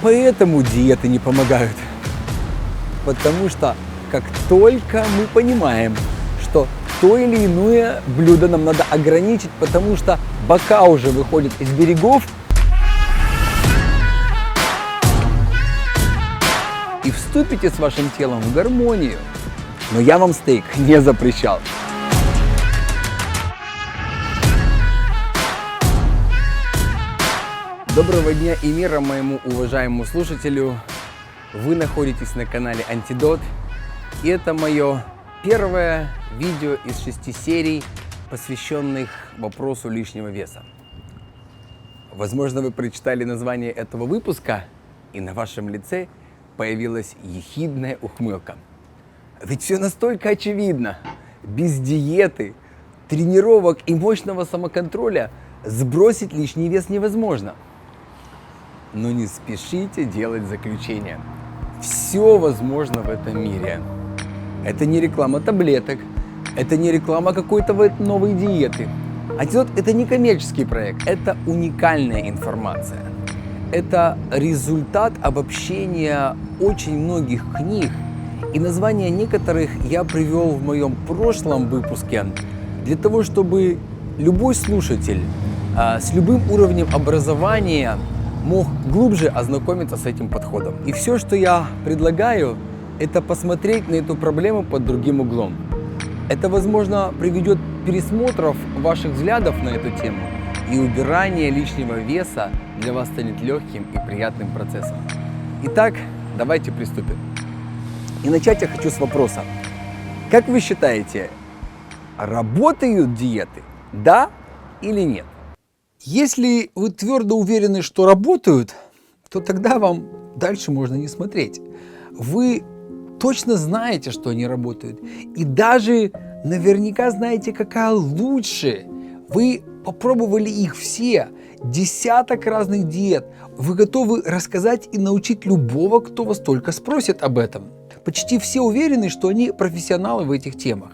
поэтому диеты не помогают. Потому что как только мы понимаем, что то или иное блюдо нам надо ограничить, потому что бока уже выходят из берегов, и вступите с вашим телом в гармонию. Но я вам стейк не запрещал. Доброго дня и мира моему уважаемому слушателю. Вы находитесь на канале Антидот. И это мое первое видео из 6 серий, посвященных вопросу лишнего веса. Возможно, вы прочитали название этого выпуска, и на вашем лице появилась ехидная ухмылка. Ведь все настолько очевидно. Без диеты, тренировок и мощного самоконтроля сбросить лишний вес невозможно. Но не спешите делать заключение. Все возможно в этом мире. Это не реклама таблеток, это не реклама какой-то новой диеты. Антидот – это не коммерческий проект, это уникальная информация. Это результат обобщения очень многих книг, и названия некоторых я привел в моем прошлом выпуске для того, чтобы любой слушатель с любым уровнем образования мог глубже ознакомиться с этим подходом. И все, что я предлагаю, это посмотреть на эту проблему под другим углом. Это, возможно, приведет к пересмотру ваших взглядов на эту тему, и убирание лишнего веса для вас станет легким и приятным процессом. Итак, давайте приступим. И начать я хочу с вопроса. Как вы считаете, работают диеты? Да или нет? Если вы твердо уверены, что работают, то тогда вам дальше можно не смотреть. Вы точно знаете, что они работают. И даже наверняка знаете, какая лучше. Вы попробовали их все, десяток разных диет. Вы готовы рассказать и научить любого, кто вас только спросит об этом. Почти все уверены, что они профессионалы в этих темах.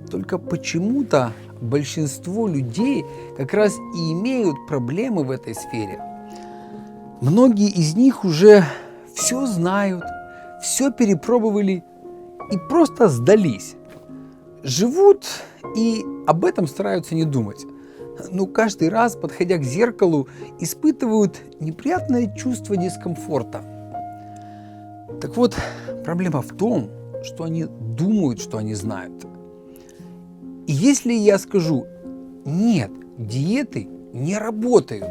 Только почему-то большинство людей как раз и имеют проблемы в этой сфере. Многие из них уже все знают, все перепробовали и просто сдались. Живут и об этом стараются не думать. Но каждый раз, подходя к зеркалу, испытывают неприятное чувство дискомфорта. Так вот, проблема в том, что они думают, что они знают. И если я скажу, нет, диеты не работают,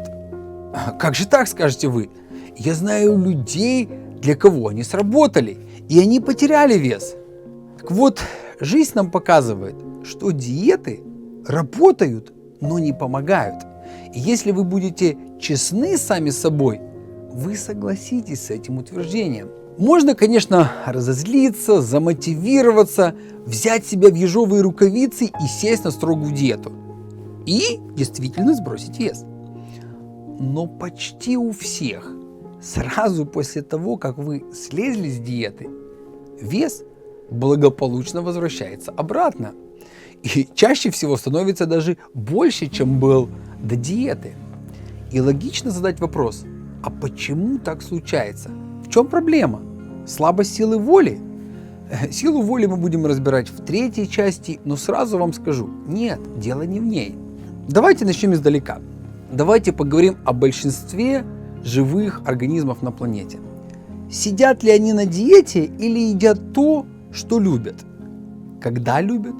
как же так, скажете вы? Я знаю людей, для кого они сработали, и они потеряли вес. Так вот, жизнь нам показывает, что диеты работают, но не помогают. И если вы будете честны сами с собой, вы согласитесь с этим утверждением. Можно, конечно, разозлиться, замотивироваться, взять себя в ежовые рукавицы и сесть на строгую диету. И действительно сбросить вес. Но почти у всех сразу после того, как вы слезли с диеты, вес благополучно возвращается обратно. И чаще всего становится даже больше, чем был до диеты. И логично задать вопрос, а почему так случается? В чем проблема? Слабость силы воли? Силу воли мы будем разбирать в 3-й части, но сразу вам скажу, нет, дело не в ней. Давайте начнем издалека. Давайте поговорим о большинстве живых организмов на планете. Сидят ли они на диете или едят то, что любят? Когда любят?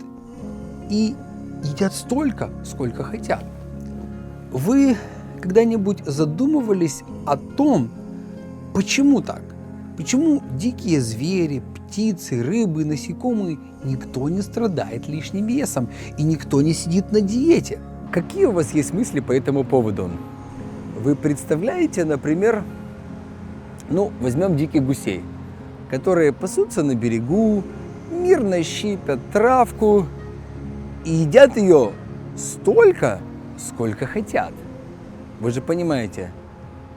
И едят столько, сколько хотят. Вы когда-нибудь задумывались о том, почему так? Почему дикие звери, птицы, рыбы, насекомые, никто не страдает лишним весом и никто не сидит на диете? Какие у вас есть мысли по этому поводу? Вы представляете, например, возьмем диких гусей, которые пасутся на берегу, мирно щипят травку и едят ее столько, сколько хотят. Вы же понимаете,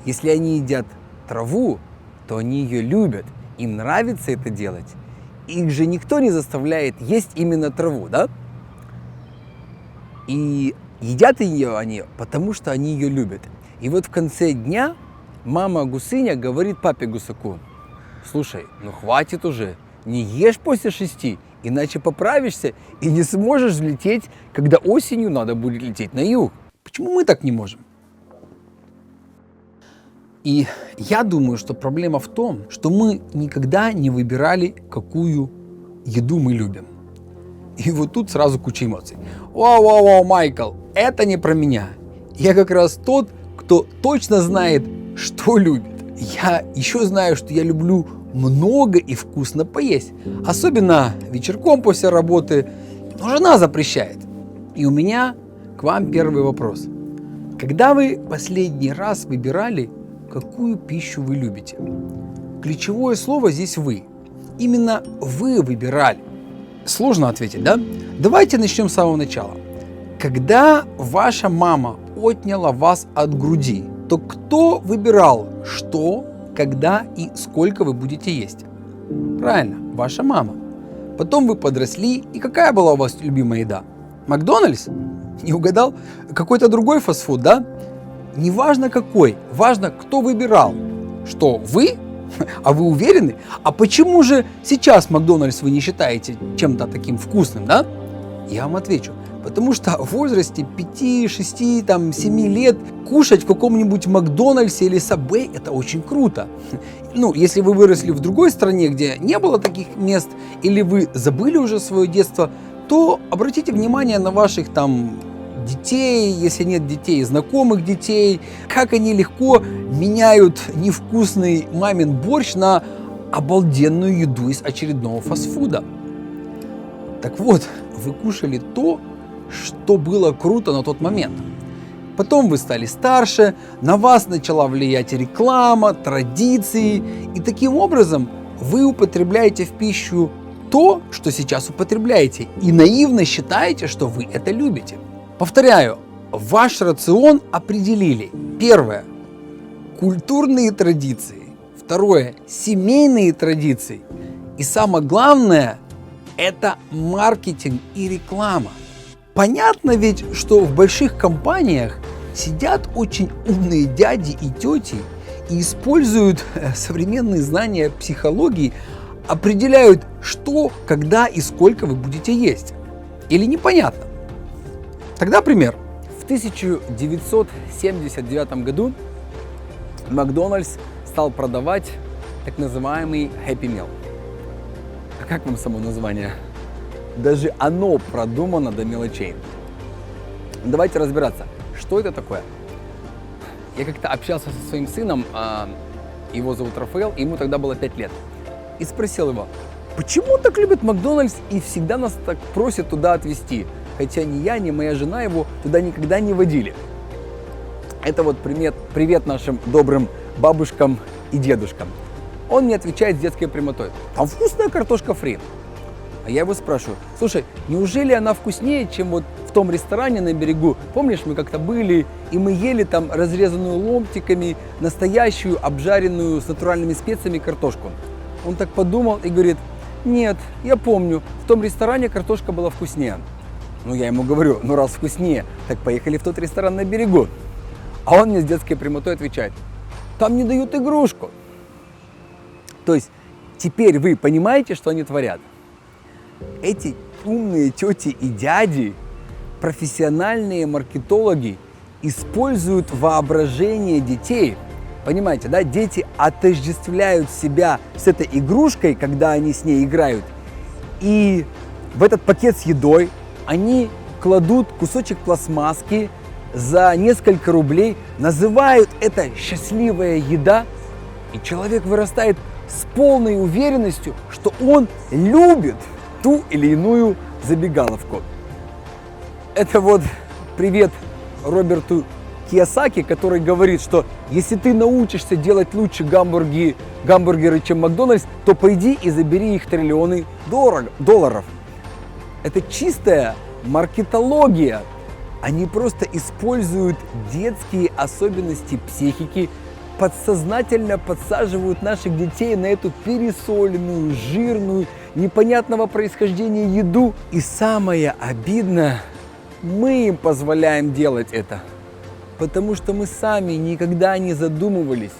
если они едят траву, то они ее любят, им нравится это делать. Их же никто не заставляет есть именно траву, да? И едят ее они, потому что они ее любят. И вот в конце дня Мама гусыня говорит папе гусаку: слушай, ну хватит уже, не ешь после 6, иначе поправишься и не сможешь взлететь, когда осенью надо будет лететь на юг. Почему мы так не можем? И я думаю, что проблема в том, что мы никогда не выбирали, какую еду мы любим. И вот тут сразу куча эмоций. Вау, Майкл, это не про меня. Я как раз тот, кто точно знает, что любит. Я еще знаю, что я люблю много и вкусно поесть. Особенно вечерком после работы. Но жена запрещает. И у меня к вам первый вопрос. Когда вы последний раз выбирали, какую пищу вы любите? Ключевое слово здесь «вы». Именно вы выбирали. Сложно ответить, да? Давайте начнем с самого начала. Когда ваша мама отняла вас от груди, то кто выбирал, что, когда и сколько вы будете есть? Правильно, ваша мама. Потом вы подросли, и какая была у вас любимая еда? Макдональдс? Не угадал? Какой-то другой фастфуд, да? Неважно какой, важно, кто выбирал. Что, вы? А вы уверены? А почему же сейчас Макдональдс вы не считаете чем-то таким вкусным, да? Я вам отвечу. Потому что в возрасте 5, 6, 7 лет кушать в каком-нибудь Макдональдсе или Subway – это очень круто. Ну, если вы выросли в другой стране, где не было таких мест, или вы забыли уже свое детство, то обратите внимание на ваших детей, если нет детей, знакомых детей, как они легко меняют невкусный мамин борщ на обалденную еду из очередного фастфуда. Так вот, вы кушали то, что было круто на тот момент. Потом вы стали старше, на вас начала влиять реклама, традиции, и таким образом вы употребляете в пищу то, что сейчас употребляете, и наивно считаете, что вы это любите. Повторяю, ваш рацион определили. Первое – культурные традиции. Второе – семейные традиции. И самое главное – это маркетинг и реклама. Понятно ведь, что в больших компаниях сидят очень умные дяди и тети и используют современные знания психологии, определяют, что, когда и сколько вы будете есть. Или непонятно? Тогда пример. В 1979 году Макдональдс стал продавать так называемый Happy Meal. А как вам само название? Даже оно продумано до мелочей. Давайте разбираться, что это такое. Я как-то общался со своим сыном, его зовут Рафаэл, ему тогда было 5 лет. И спросил его, почему он так любит Макдональдс и всегда нас так просит туда отвезти? Хотя ни я, ни моя жена его туда никогда не водили. Это вот привет нашим добрым бабушкам и дедушкам. Он мне отвечает с детской прямотой. Там вкусная картошка фри. А я его спрашиваю, слушай, неужели она вкуснее, чем вот в том ресторане на берегу? Помнишь, мы как-то были, и мы ели там разрезанную ломтиками, настоящую, обжаренную с натуральными специями картошку? Он так подумал и говорит, нет, я помню, в том ресторане картошка была вкуснее. Ну, я ему говорю, ну раз вкуснее, так поехали в тот ресторан на берегу. А он мне с детской прямотой отвечает, там не дают игрушку. То есть, теперь вы понимаете, что они творят? Эти умные тети и дяди, профессиональные маркетологи, используют воображение детей. Понимаете, да? Дети отождествляют себя с этой игрушкой, когда они с ней играют. И в этот пакет с едой они кладут кусочек пластмасски за несколько рублей, называют это счастливая еда, и человек вырастает с полной уверенностью, что он любит ту или иную забегаловку. Это вот привет Роберту Кийосаки, который говорит, что если ты научишься делать лучше гамбургеры, чем Макдональдс, то пойди и забери их триллионы долларов. Это чистая маркетология. Они просто используют детские особенности психики, подсознательно подсаживают наших детей на эту пересоленную, жирную, непонятного происхождения еду. И самое обидное, мы им позволяем делать это. Потому что мы сами никогда не задумывались,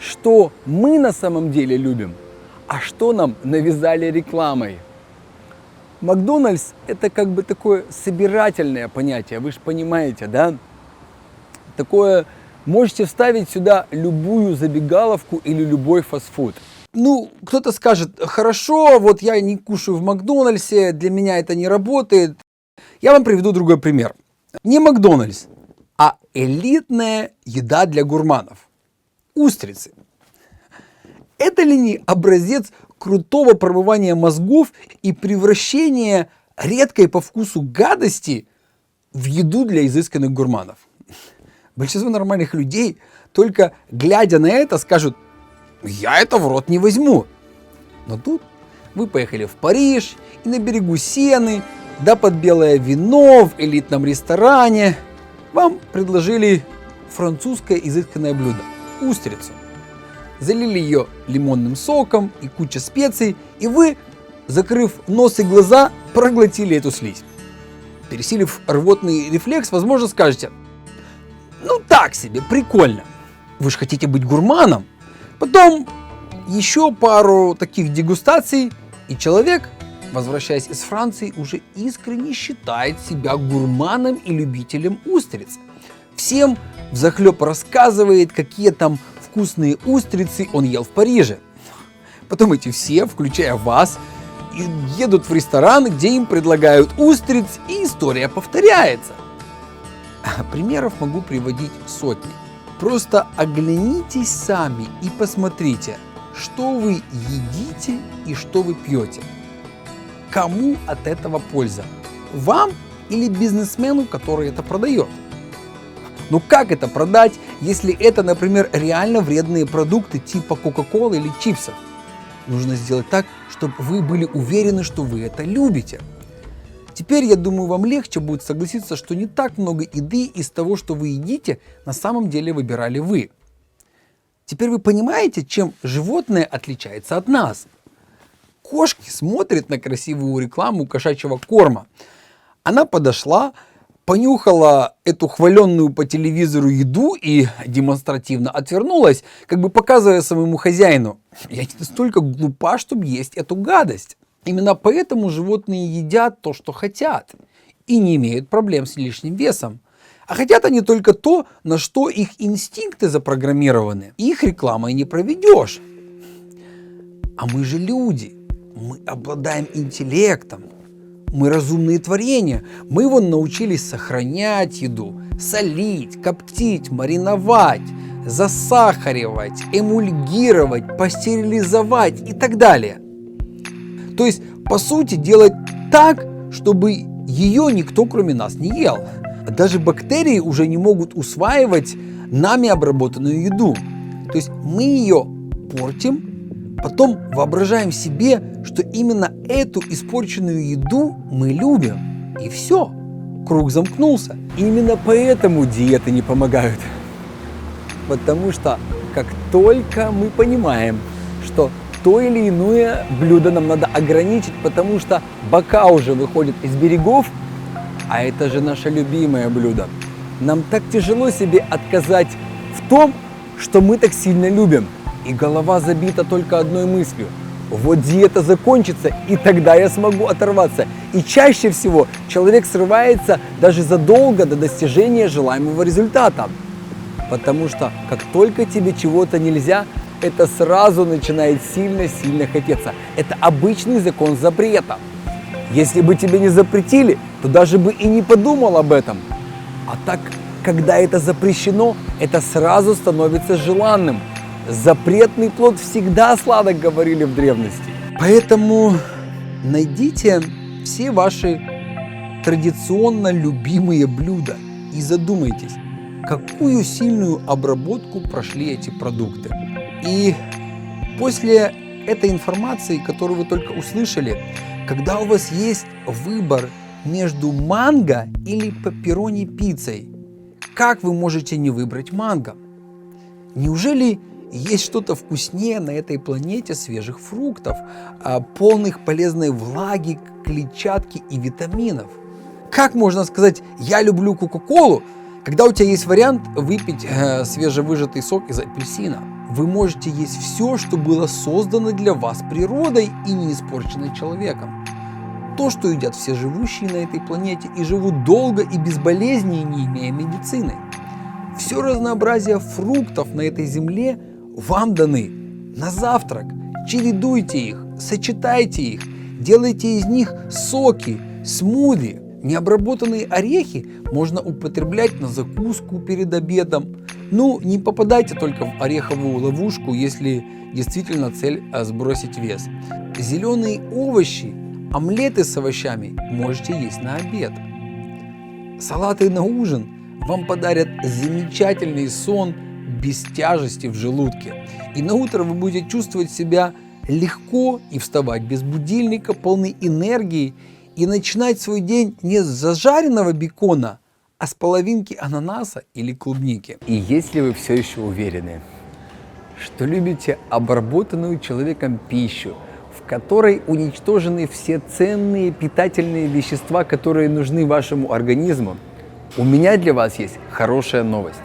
что мы на самом деле любим, а что нам навязали рекламой. Макдональдс – это как бы такое собирательное понятие, вы же понимаете, да? Такое, можете вставить сюда любую забегаловку или любой фастфуд. Ну, кто-то скажет, хорошо, вот я не кушаю в Макдональдсе, для меня это не работает. Я вам приведу другой пример. Не Макдональдс, а элитная еда для гурманов. Устрицы. Это ли не образец крутого промывания мозгов и превращения редкой по вкусу гадости в еду для изысканных гурманов? Большинство нормальных людей, только глядя на это, скажут, я это в рот не возьму. Но тут вы поехали в Париж и на берегу Сены, да под белое вино в элитном ресторане, вам предложили французское изысканное блюдо – устрицу. Залили ее лимонным соком и куча специй, и вы, закрыв нос и глаза, проглотили эту слизь. Пересилив рвотный рефлекс, возможно, скажете, ну так себе, прикольно. Вы же хотите быть гурманом. Потом еще пару таких дегустаций, и человек, возвращаясь из Франции, уже искренне считает себя гурманом и любителем устриц. Всем взахлеб рассказывает, какие там вкусные устрицы он ел в Париже. Потом эти все, включая вас, едут в ресторан, где им предлагают устриц, и история повторяется. Примеров могу приводить сотни. Просто оглянитесь сами и посмотрите, что вы едите и что вы пьете. Кому от этого польза? Вам или бизнесмену, который это продает? Ну как это продать, если это, например, реально вредные продукты типа Кока-Колы или чипсов? Нужно сделать так, чтобы вы были уверены, что вы это любите. Теперь, я думаю, вам легче будет согласиться, что не так много еды из того, что вы едите, на самом деле выбирали вы. Теперь вы понимаете, чем животное отличается от нас. Кошки смотрят на красивую рекламу кошачьего корма. Она подошла, понюхала эту хваленную по телевизору еду и демонстративно отвернулась, как бы показывая своему хозяину: я не настолько глупа, чтобы есть эту гадость. Именно поэтому животные едят то, что хотят, и не имеют проблем с лишним весом. А хотят они только то, на что их инстинкты запрограммированы. Их рекламой не проведешь. А мы же люди. Мы обладаем интеллектом. Мы разумные творения. Мы вон научились сохранять еду, солить, коптить, мариновать, засахаривать, эмульгировать, пастеризовать и так далее. То есть, по сути, делать так, чтобы ее никто кроме нас не ел. Даже бактерии уже не могут усваивать нами обработанную еду. То есть мы ее портим, потом воображаем себе, что именно эту испорченную еду мы любим. И все, круг замкнулся. Именно поэтому диеты не помогают. Потому что как только мы понимаем, что то или иное блюдо нам надо ограничить, потому что бока уже выходят из берегов, а это же наше любимое блюдо. Нам так тяжело себе отказать в том, что мы так сильно любим. И голова забита только одной мыслью: вот диета закончится, и тогда я смогу оторваться. И чаще всего человек срывается даже задолго до достижения желаемого результата. Потому что как только тебе чего-то нельзя, это сразу начинает сильно-сильно хотеться. Это обычный закон запрета. Если бы тебе не запретили, то даже бы и не подумал об этом. А так, когда это запрещено, это сразу становится желанным. Запретный плод всегда сладок, говорили в древности. Поэтому найдите все ваши традиционно любимые блюда и задумайтесь, какую сильную обработку прошли эти продукты. И после этой информации, которую вы только услышали, когда у вас есть выбор между манго или пепперони-пиццей, как вы можете не выбрать манго? Неужели есть что-то вкуснее на этой планете свежих фруктов, полных полезной влаги, клетчатки и витаминов? Как можно сказать «я люблю Кока-Колу», когда у тебя есть вариант выпить свежевыжатый сок из апельсина? вы можете есть все, что было создано для вас природой и не испорчено человеком. То, что едят все живущие на этой планете и живут долго и без болезней, не имея медицины. Все разнообразие фруктов на этой земле вам даны на завтрак. Чередуйте их, сочетайте их, делайте из них соки, смузи. Необработанные орехи можно употреблять на закуску перед обедом. Ну, не попадайте только в ореховую ловушку, если действительно цель сбросить вес. Зеленые овощи, омлеты с овощами можете есть на обед. Салаты на ужин вам подарят замечательный сон без тяжести в желудке. И на утро вы будете чувствовать себя легко и вставать без будильника, полной энергии, и начинать свой день не с зажаренного бекона, а с половинки ананаса или клубники. И если вы все еще уверены, что любите обработанную человеком пищу, в которой уничтожены все ценные питательные вещества, которые нужны вашему организму, у меня для вас есть хорошая новость.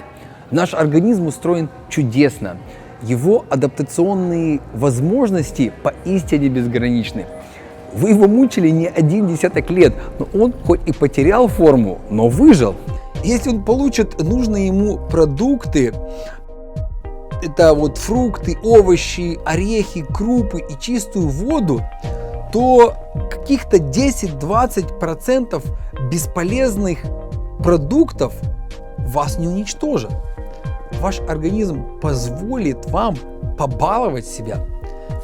Наш организм устроен чудесно. Его адаптационные возможности поистине безграничны. Вы его мучили не 10 лет, но он хоть и потерял форму, но выжил. Если он получит нужные ему продукты, это вот фрукты, овощи, орехи, крупы и чистую воду, то каких-то 10-20% бесполезных продуктов вас не уничтожат. Ваш организм позволит вам побаловать себя.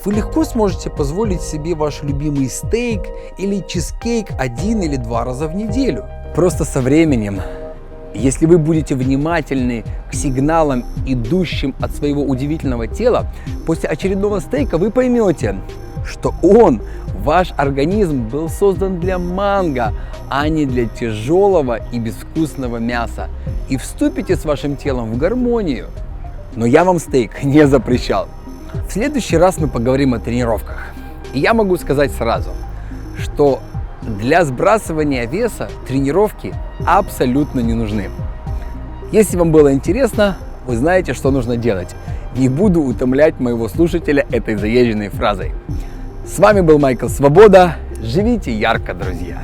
Вы легко сможете позволить себе ваш любимый стейк или чизкейк 1 или 2 раза в неделю. Просто со временем, если вы будете внимательны к сигналам, идущим от своего удивительного тела, после очередного стейка вы поймете, что ваш организм был создан для манго, а не для тяжелого и безвкусного мяса, и вступите с вашим телом в гармонию. Но я вам стейк не запрещал. В следующий раз мы поговорим о тренировках. И я могу сказать сразу, что для сбрасывания веса тренировки абсолютно не нужны. Если вам было интересно, вы знаете, что нужно делать. Не буду утомлять моего слушателя этой заезженной фразой. С вами был Майкл Свобода. Живите ярко, друзья!